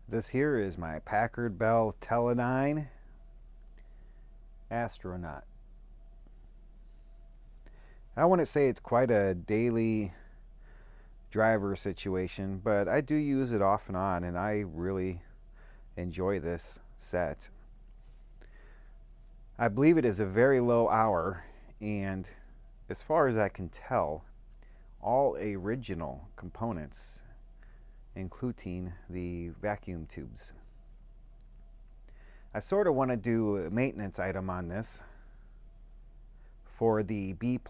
This here is my Packard Bell Teledyne Astronaut. I wouldn't say it's quite a daily driver situation, but I do use it off and on, and I really enjoy this set. I believe it is a very low hour, and as far as I can tell, all original components, including the vacuum tubes. I sort of want to do a maintenance item on this for the B+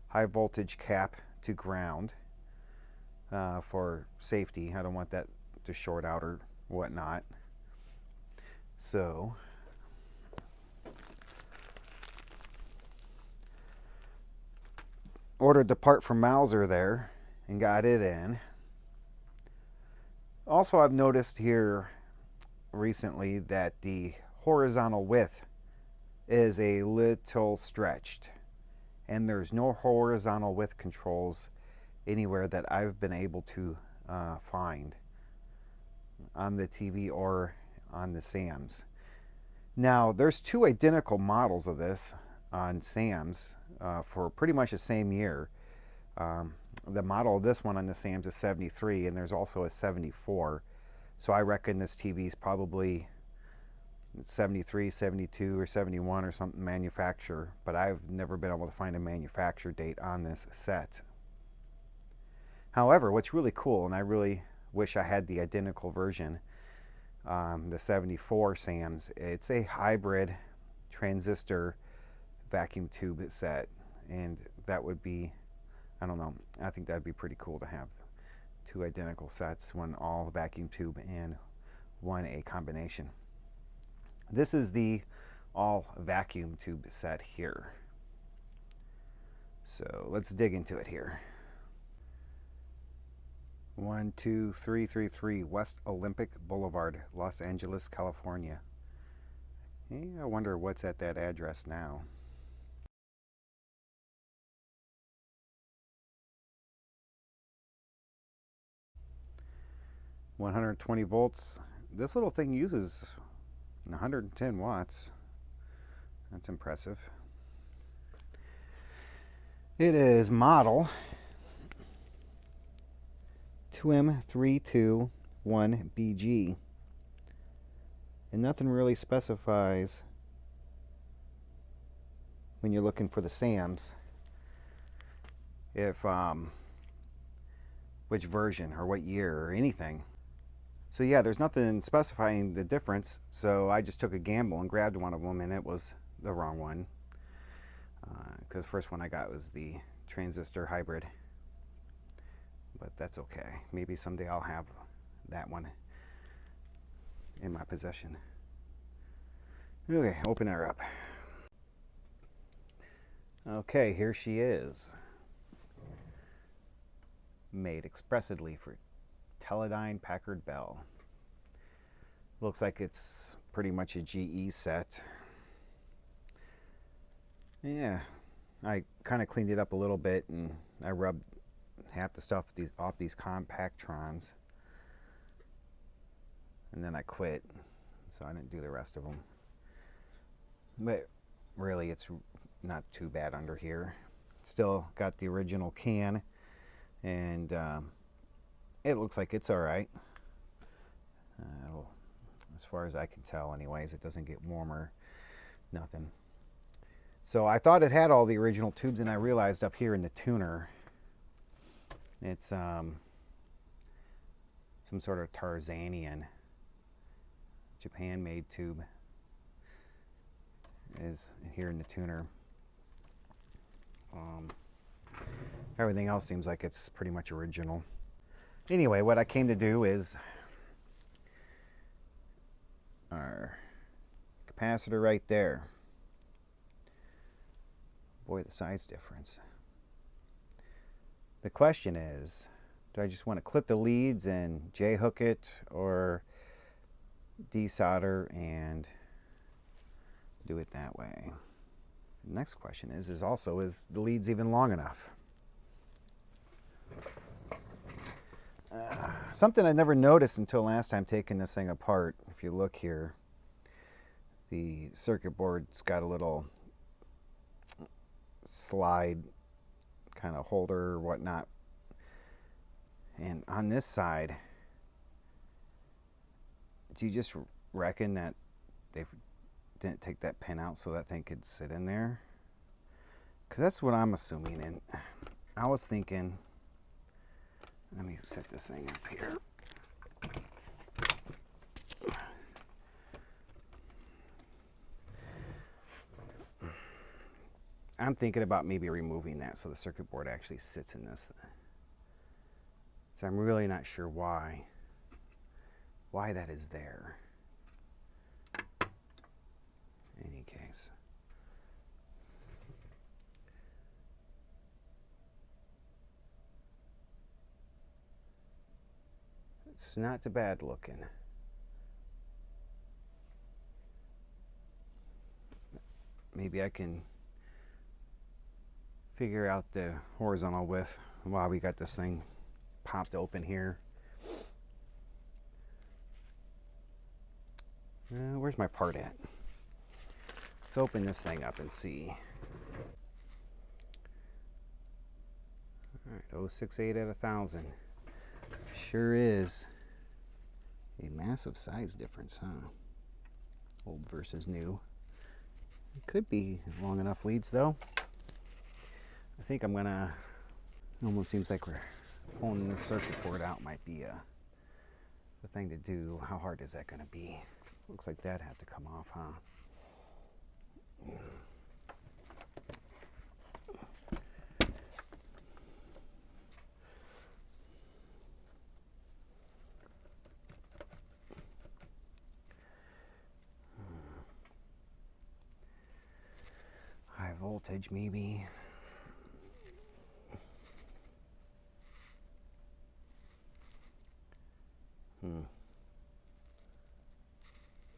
high voltage cap to ground for safety. I don't want that to short out or whatnot. So ordered the part from Mauser there and got it in. Also, I've noticed here recently that the horizontal width is a little stretched, and there's no horizontal width controls anywhere that I've been able to find on the TV or on the SAMs. Now, there's two identical models of this on SAMs for pretty much the same year. The model of this one on the SAMs is 73, and there's also a 74. So I reckon this TV is probably 73, 72, or 71 or something manufacturer, but I've never been able to find a manufacturer date on this set. However, what's really cool, and I really wish I had the identical version, the 74 SAMs, it's a hybrid transistor vacuum tube set, and that would be, I don't know, I think that'd be pretty cool to have two identical sets, one all vacuum tube and one a combination. This is the all vacuum tube set here. So let's dig into it here. 12333 West Olympic Boulevard, Los Angeles, California. I wonder what's at that address now. $120 volts. This little thing uses 110 watts. That's impressive. It is model 2M321GB. And nothing really specifies when you're looking for the SAMs if which version or what year or anything. So yeah, there's nothing specifying the difference, so I just took a gamble and grabbed one of them, and it was the wrong one. Because the first one I got was the transistor hybrid. But that's okay. Maybe someday I'll have that one in my possession. Okay, open her up. Okay, here she is. Made expressly for Teledyne Packard Bell. Looks like it's pretty much a GE set. Yeah, I kind of cleaned it up a little bit, and I rubbed half the stuff off these Compactrons, and then I quit, so I didn't do the rest of them. But really, it's not too bad under here. Still got the original can, and it looks like it's alright. As far as I can tell anyways, it doesn't get warmer, nothing. So I thought it had all the original tubes, and I realized up here in the tuner, it's some sort of Tarzanian Japan-made tube is here in the tuner. Everything else seems like it's pretty much original. Anyway, what I came to do is our capacitor right there. Boy, the size difference. The question is, do I just want to clip the leads and J-hook it, or desolder and do it that way? The next question is the leads even long enough? Something I never noticed until last time taking this thing apart. If you look here, the circuit board's got a little slide kind of holder or whatnot. And on this side, do you just reckon that they didn't take that pin out so that thing could sit in there? Because that's what I'm assuming. And I was thinking, let me set this thing up here. I'm thinking about maybe removing that so the circuit board actually sits in this. So I'm really not sure why that is there. In any case. It's not too bad looking. Maybe I can figure out the horizontal width while we got this thing popped open here. Where's my part at? Let's open this thing up and see. All right, 068 out of 1,000. Sure is a massive size difference, huh? Old versus new. It could be long enough leads though. I think I'm gonna, almost seems like we're pulling this circuit board out might be the thing to do. How hard is that gonna be? Looks like that had to come off, huh? High voltage maybe.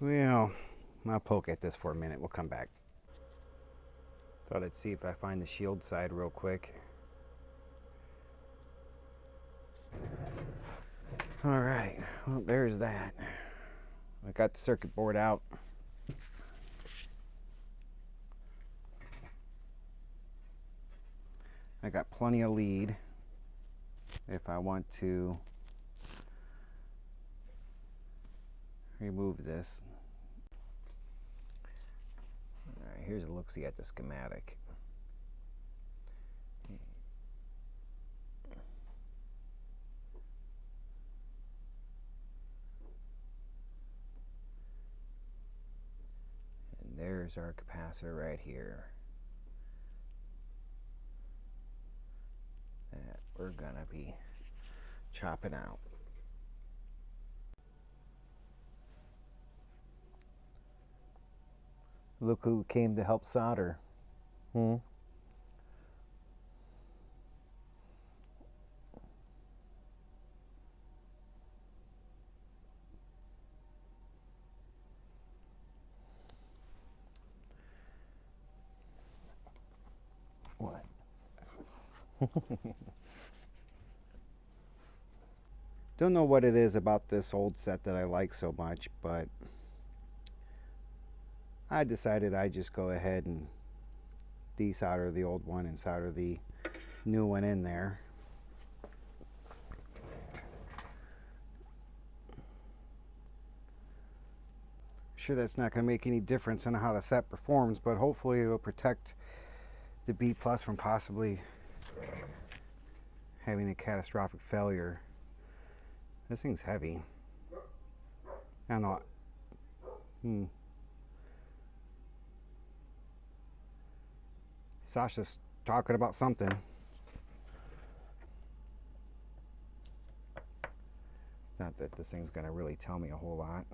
Well, I'll poke at this for a minute. We'll come back. Thought I'd see if I find the shield side real quick. All right, well, there's that. I got the circuit board out. I got plenty of lead if I want to remove this. All right, here's a look-see at the schematic. And there's our capacitor right here that we're gonna be chopping out. Look who came to help solder. What? Don't know what it is about this old set that I like so much, but I decided I'd just go ahead and desolder the old one and solder the new one in there. Sure, that's not going to make any difference in how the set performs, but hopefully it'll protect the B+ from possibly having a catastrophic failure. This thing's heavy. I don't know. Sasha's talking about something. Not that this thing's gonna really tell me a whole lot.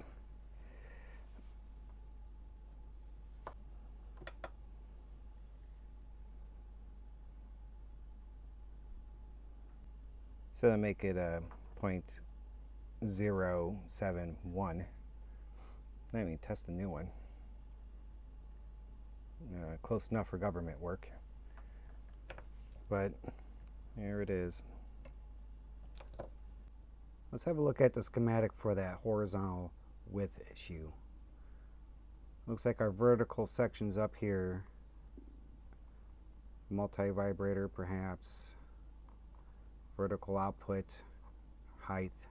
So to make it a 0.071. Let me test the new one. Close enough for government work, but here it is. Let's have a look at the schematic for that horizontal width issue. Looks like our vertical section's up here. Multi-vibrator perhaps. Vertical output, height.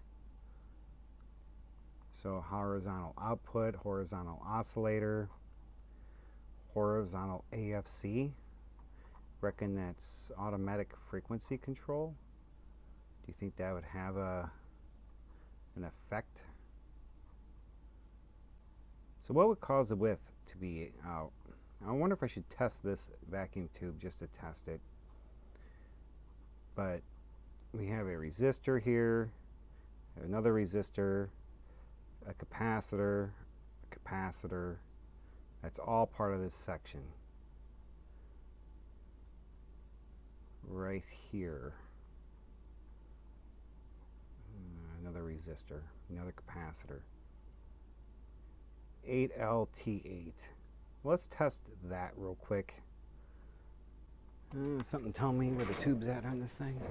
So horizontal output, horizontal oscillator, horizontal AFC. Reckon that's automatic frequency control. Do you think that would have an effect? So what would cause the width to be out? I wonder if I should test this vacuum tube just to test it. But we have a resistor here, another resistor, a capacitor, That's all part of this section. Right here. Another resistor, another capacitor. 8LT8. Let's test that real quick. Something tell me where the tube's at on this thing.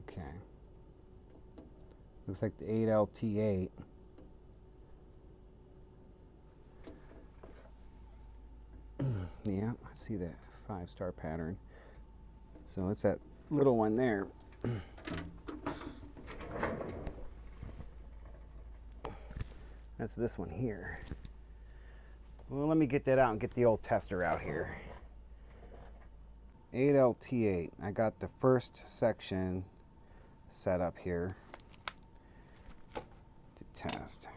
Okay. Looks like the 8LT8. Yeah, I see that 5-star pattern. So it's that little one there. That's this one here. Well, let me get that out and get the old tester out here. 8LT8. I got the first section set up here to test.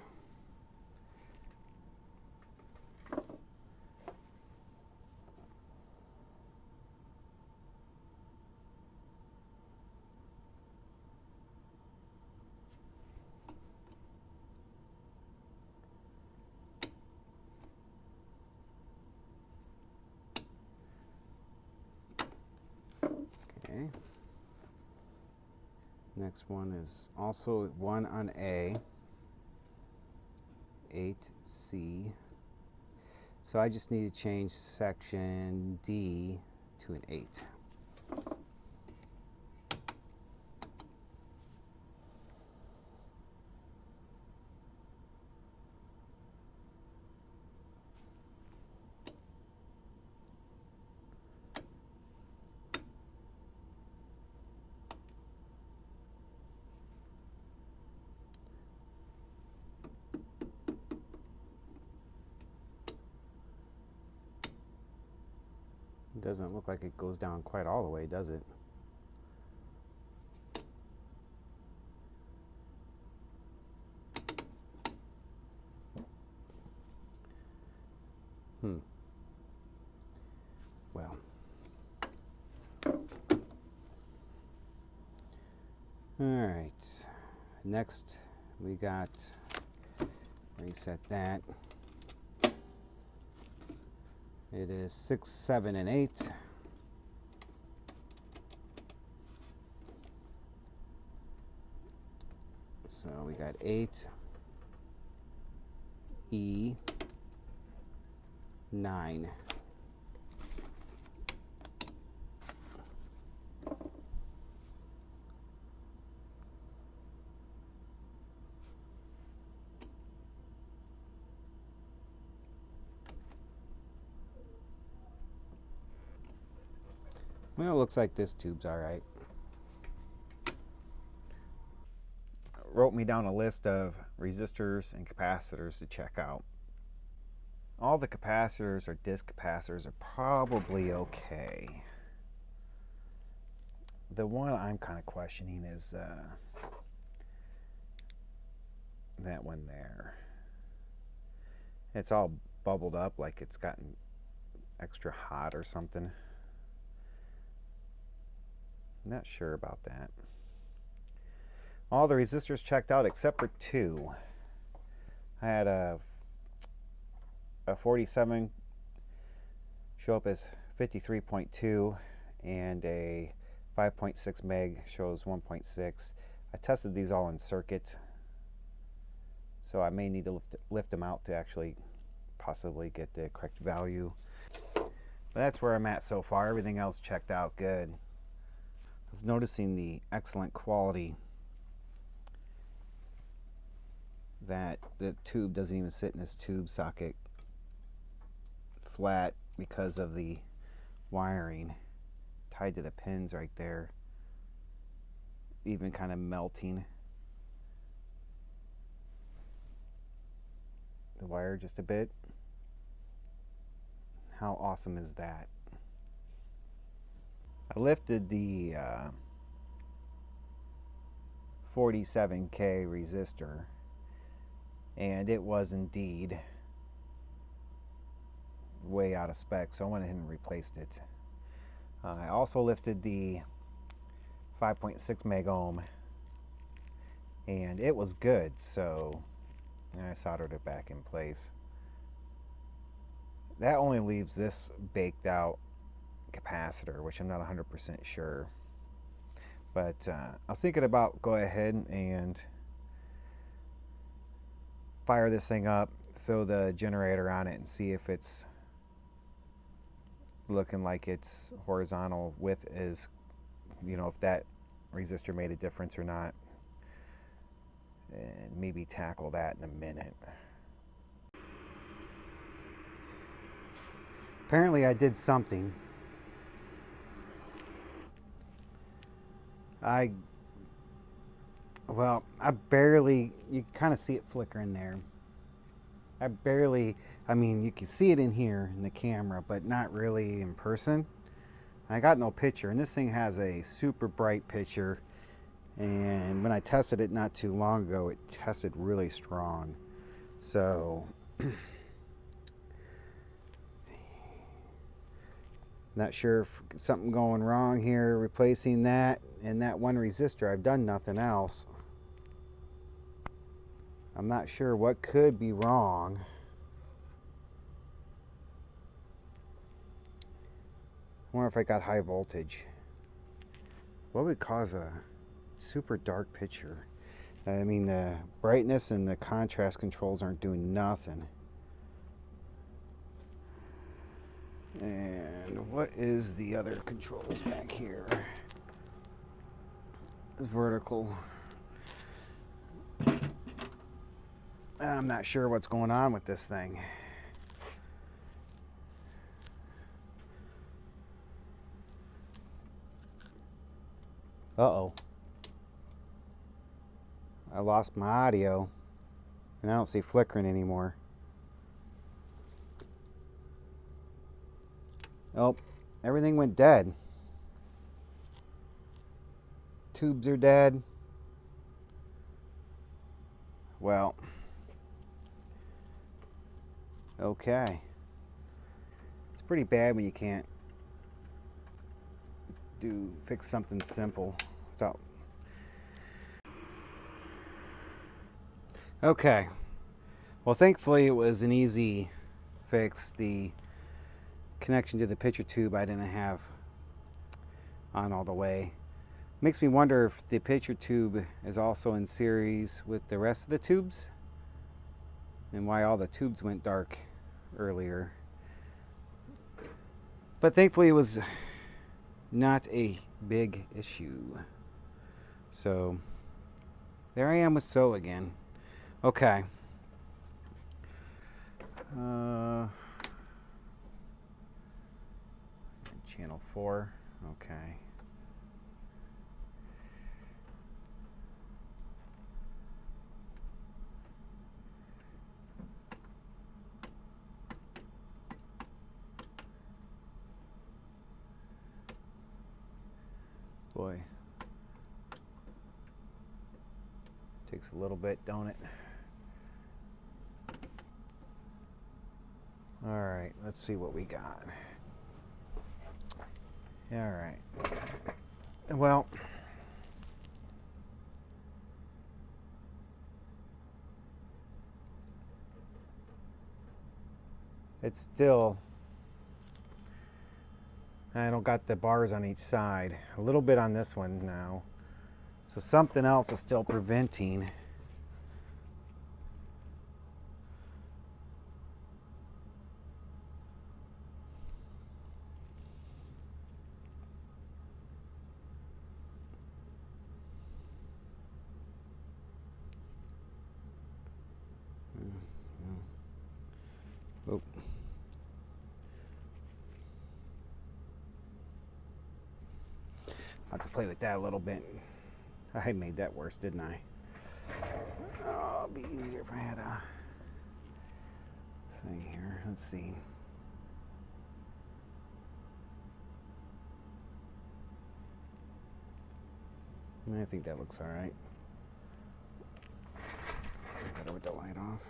Okay. Next one is also one on A, 8C. So I just need to change section D to an 8. It doesn't look like it goes down quite all the way, does it? Well. Alright. Next we got, reset that. It is 6, 7, and 8. So we got 8, E, 9. Well, it looks like this tube's all right. Wrote me down a list of resistors and capacitors to check out. All the capacitors or disc capacitors are probably okay. The one I'm kind of questioning is that one there. It's all bubbled up like it's gotten extra hot or something. Not sure about that. All the resistors checked out except for 2. I had a 47 show up as 53.2 and a 5.6 meg shows 1.6. I tested these all in circuit, so I may need to lift them out to actually possibly get the correct value. But that's where I'm at so far. Everything else checked out good. I was noticing the excellent quality that the tube doesn't even sit in this tube socket flat because of the wiring tied to the pins right there, even kind of melting the wire just a bit. How awesome is that? I lifted the 47K resistor, and it was indeed way out of spec, so I went ahead and replaced it. I also lifted the 5.6 meg ohm, and it was good, so I soldered it back in place. That only leaves this baked out capacitor, which I'm not 100% sure. But I was thinking about go ahead and fire this thing up, throw the generator on it, and see if it's looking like its horizontal width is, you know, if that resistor made a difference or not. And maybe tackle that in a minute. Apparently I did something. I barely, you can kind of see it flickering there. I mean, you can see it in here in the camera, but not really in person. I got no picture, and this thing has a super bright picture, and when I tested it not too long ago, it tested really strong. So not sure if something going wrong here replacing that and that one resistor. I've done nothing else. I'm not sure what could be wrong. I wonder if I got high voltage. What would cause a super dark picture? I mean, the brightness and the contrast controls aren't doing nothing. And what is the other controls back here? Vertical. I'm not sure what's going on with this thing. Uh-oh. I lost my audio, and I don't see flickering anymore. Oh, everything went dead. Tubes are dead. Well, okay. It's pretty bad when you can't fix something simple without. Okay. Well, thankfully it was an easy fix. The connection to the picture tube I didn't have on all the way. Makes me wonder if the picture tube is also in series with the rest of the tubes and why all the tubes went dark earlier. But thankfully it was not a big issue. So there I am with So again. Okay. Channel 4. Okay. Boy. Takes a little bit, don't it? All right, let's see what we got. All right. Well, it's still, I don't got the bars on each side. A little bit on this one now. So something else is still preventing I'll have to play with that a little bit. I made that worse, didn't I? Oh, it'd be easier if I had a thing here. Let's see. I think that looks all right. Better with the light off.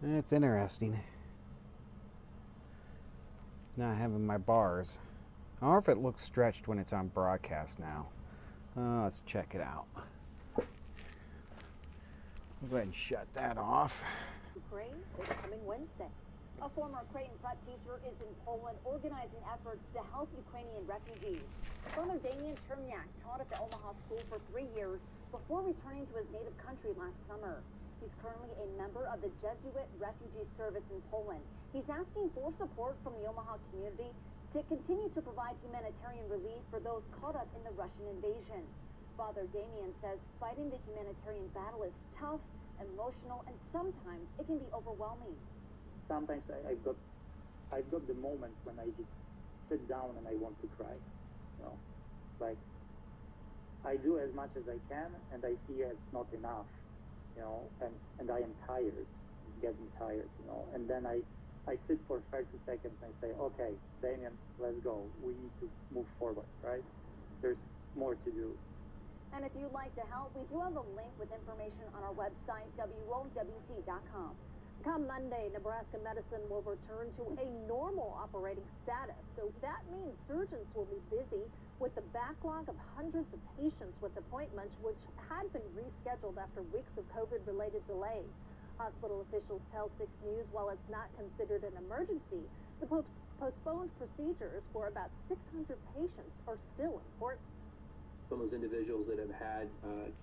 It's interesting. Not having my bars. I wonder if it looks stretched when it's on broadcast now. Let's check it out. I'll go ahead and shut that off. Ukraine is coming Wednesday. A former Ukrainian prep teacher is in Poland organizing efforts to help Ukrainian refugees. Father Damian Cherniak taught at the Omaha school for 3 years before returning to his native country last summer. He's currently a member of the Jesuit Refugee Service in Poland. He's asking for support from the Omaha community to continue to provide humanitarian relief for those caught up in the Russian invasion. Father Damian says fighting the humanitarian battle is tough, emotional, and sometimes it can be overwhelming. Sometimes I've got the moments when I just sit down and I want to cry. You know, it's like I do as much as I can, and I see it's not enough. You know, and I am tired, getting tired. You know, and then I sit for 30 seconds and say, okay, Damien, let's go. We need to move forward, right? There's more to do. And if you'd like to help, we do have a link with information on our website, WOWT.com. Come Monday, Nebraska medicine will return to a normal operating status. So that means surgeons will be busy with the backlog of hundreds of patients with appointments, which had been rescheduled after weeks of COVID-related delays. Hospital officials tell 6 News while it's not considered an emergency, the postponed procedures for about 600 patients are still important. Some of those individuals that have had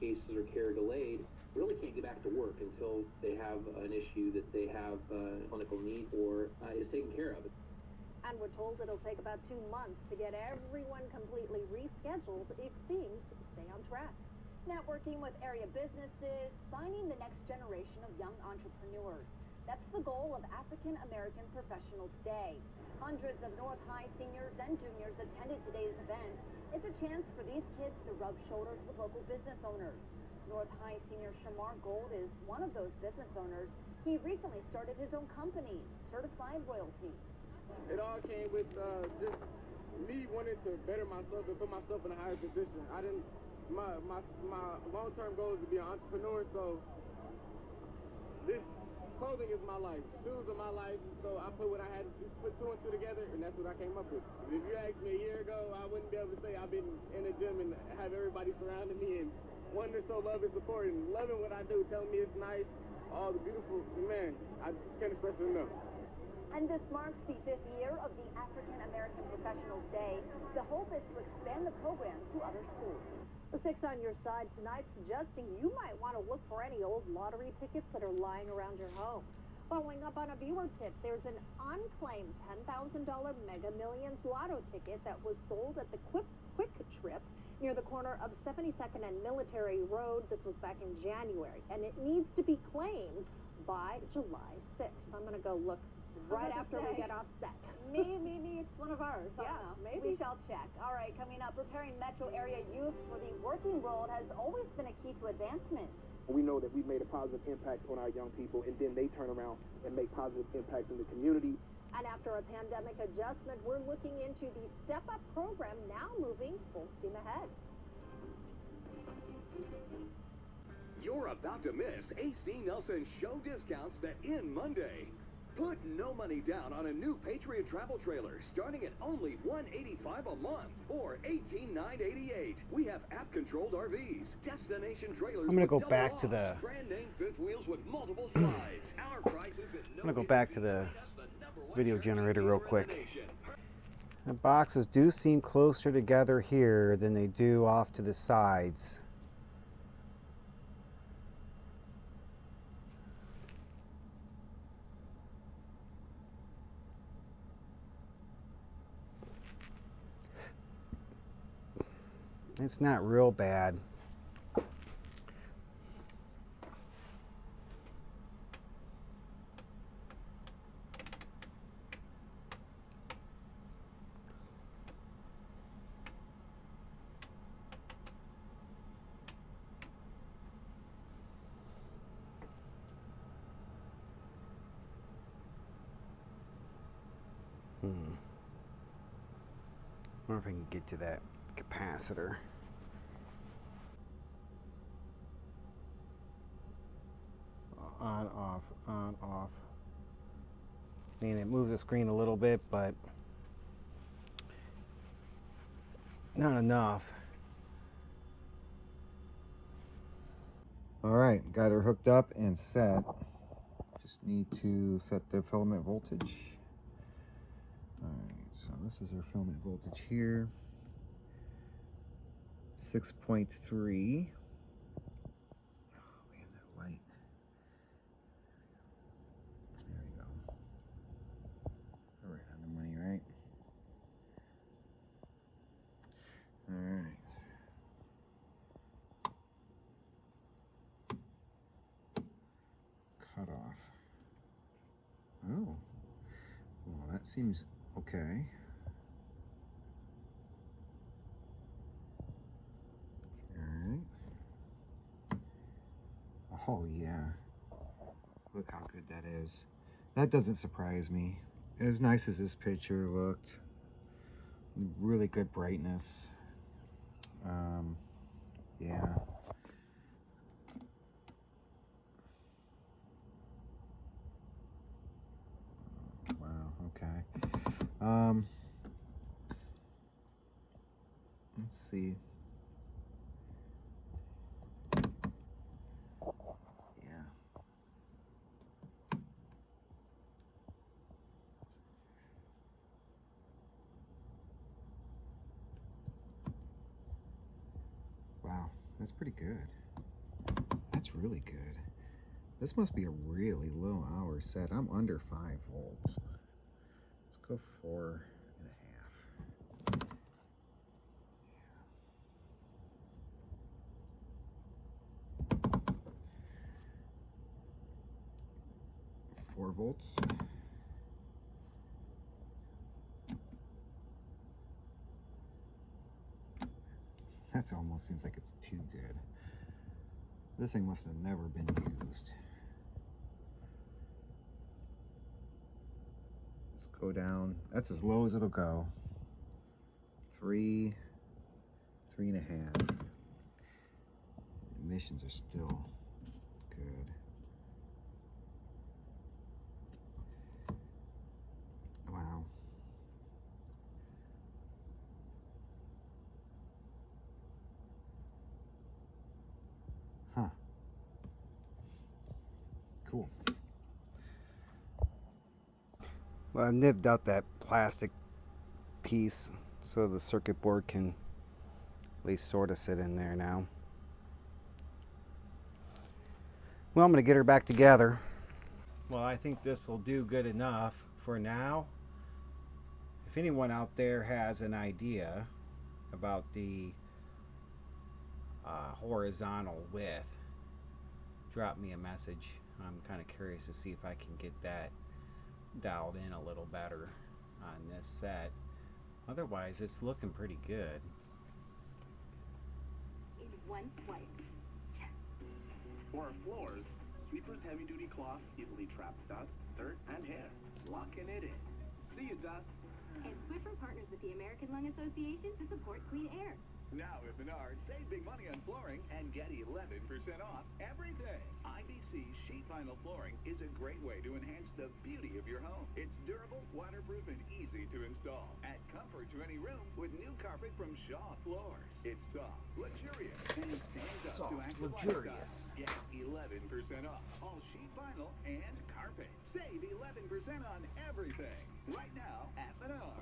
cases or care delayed really can't get back to work until they have an issue that they have clinical need or is taken care of. And we're told it'll take about 2 months to get everyone completely rescheduled if things stay on track. Networking with area businesses, finding the next generation of young entrepreneurs. That's the goal of African American Professionals Day. Hundreds of North High seniors and juniors attended today's event. It's a chance for these kids to rub shoulders with local business owners. North High senior Shamar Gold is one of those business owners. He recently started his own company, Certified Royalty. It all came with just me wanting to better myself and put myself in a higher position. My long-term goal is to be an entrepreneur, so this clothing is my life, shoes are my life, so I put what I had to put 2 and 2 together, and that's what I came up with. If you asked me a year ago, I wouldn't be able to say I've been in the gym and have everybody surrounding me and wanting to show love and support and loving what I do, telling me it's nice, all the beautiful, man, I can't express it enough. And this marks the 5th year of the African American Professionals Day. The hope is to expand the program to other schools. The 6 on your side tonight suggesting you might want to look for any old lottery tickets that are lying around your home. Following up on a viewer tip, there's an unclaimed $10,000 Mega Millions lotto ticket that was sold at the Quick Trip near the corner of 72nd and Military Road. This was back in January, and it needs to be claimed by July 6th. I'm going to go look right after we get off set. Maybe it's one of ours. I don't know. Maybe. We shall check. All right, coming up, preparing metro area youth for the working world has always been a key to advancement. We know that we've made a positive impact on our young people, and then they turn around and make positive impacts in the community. And after a pandemic adjustment, we're looking into the Step Up program, now moving full steam ahead. You're about to miss AC Nelson show discounts that end Monday. Put no money down on a new Patriot travel trailer starting at only $185 a month or $18,988. We have app-controlled RVs, destination trailers. I'm gonna go back to the brand name fifth wheels with multiple slides. Our prices at I'm gonna go back to the video generator real quick. The boxes do seem closer together here than they do off to the sides. It's not real bad. I wonder if I can get to that capacitor. On, off, on, off. I mean, it moves the screen a little bit, but not enough. All right, got her hooked up and set. Just need to set the filament voltage. All right, so this is our filament voltage here. 6.3. Oh man, that light. There we go. All right, on the money, right? All right. Cut off. Oh, well, that seems okay. All right. Oh yeah. Look how good that is. That doesn't surprise me. As nice as this picture looked, really good brightness. Yeah. Wow, okay. Let's see. Yeah. Wow, that's pretty good. That's really good. This must be a really low hour set. I'm under 5 volts. Let's go 4.5. 4 volts. That almost seems like it's too good. This thing must have never been used. Let's go down. That's as low as it'll go. 3, 3.5. The emissions are still good. Wow. Huh. Cool. Well, I've nibbed out that plastic piece so the circuit board can at least sort of sit in there now. Well, I'm going to get her back together. Well, I think this will do good enough for now. If anyone out there has an idea about the horizontal width, drop me a message. I'm kind of curious to see if I can get that dialed in a little better on this set. Otherwise, it's looking pretty good. In one swipe. Yes. For our floors, Sweeper's heavy-duty cloths easily trap dust, dirt, and hair, locking it in. See you, dust. And Swiffer partners with the American Lung Association to support clean air. Now at Menards, save big money on flooring and get 11% off everything. IBC sheet vinyl flooring is a great way to enhance the beauty of your home. It's durable, waterproof, and easy to install. Add comfort to any room with new carpet from Shaw Floors. It's soft, luxurious, and stands up to active lifestyle. Get 11% off all sheet vinyl and carpet. Save 11% on everything right now at Menards.